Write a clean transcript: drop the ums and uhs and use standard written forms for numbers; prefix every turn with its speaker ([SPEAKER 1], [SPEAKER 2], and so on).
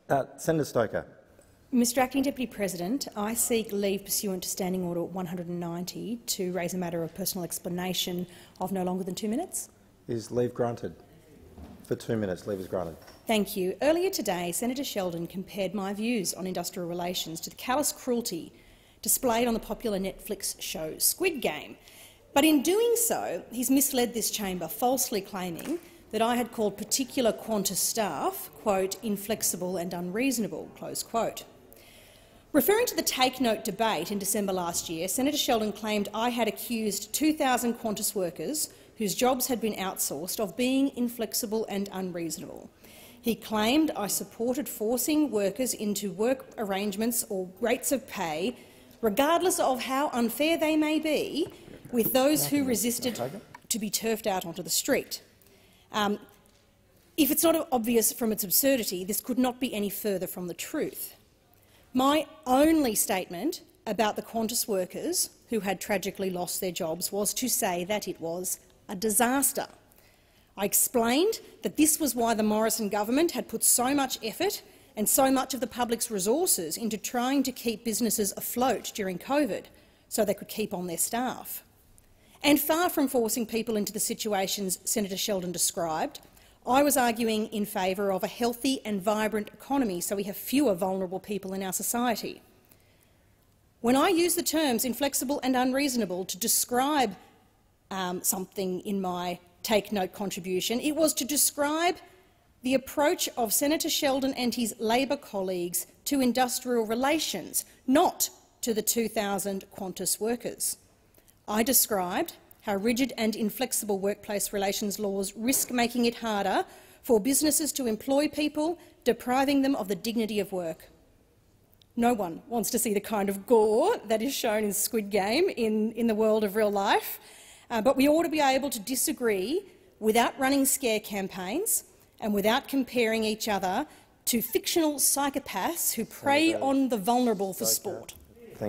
[SPEAKER 1] Senator Stoker.
[SPEAKER 2] Mr Acting Deputy President, I seek leave pursuant to Standing Order 190 to raise a matter of personal explanation of no longer than 2 minutes.
[SPEAKER 1] Is leave granted? For 2 minutes, leave is granted.
[SPEAKER 2] Thank you. Earlier today, Senator Sheldon compared my views on industrial relations to the callous cruelty displayed on the popular Netflix show Squid Game. But in doing so, he's misled this chamber, falsely claiming that I had called particular Qantas staff, quote, inflexible and unreasonable, close quote. Referring to the Take Note debate in December last year, Senator Sheldon claimed I had accused 2,000 Qantas workers whose jobs had been outsourced of being inflexible and unreasonable. He claimed I supported forcing workers into work arrangements or rates of pay, regardless of how unfair they may be, with those who resisted to be turfed out onto the street. If it's not obvious from its absurdity, this could not be any further from the truth. My only statement about the Qantas workers who had tragically lost their jobs was to say that it was a disaster. I explained that this was why the Morrison government had put so much effort and so much of the public's resources into trying to keep businesses afloat during COVID so they could keep on their staff. And far from forcing people into the situations Senator Sheldon described, I was arguing in favour of a healthy and vibrant economy so we have fewer vulnerable people in our society. When I use the terms inflexible and unreasonable to describe something in my Take Note contribution, it was to describe the approach of Senator Sheldon and his Labor colleagues to industrial relations, not to the 2,000 Qantas workers. I described how rigid and inflexible workplace relations laws risk making it harder for businesses to employ people, depriving them of the dignity of work. No one wants to see the kind of gore that is shown in Squid Game in the world of real life, but we ought to be able to disagree without running scare campaigns and without comparing each other to fictional psychopaths who prey on the vulnerable for sport.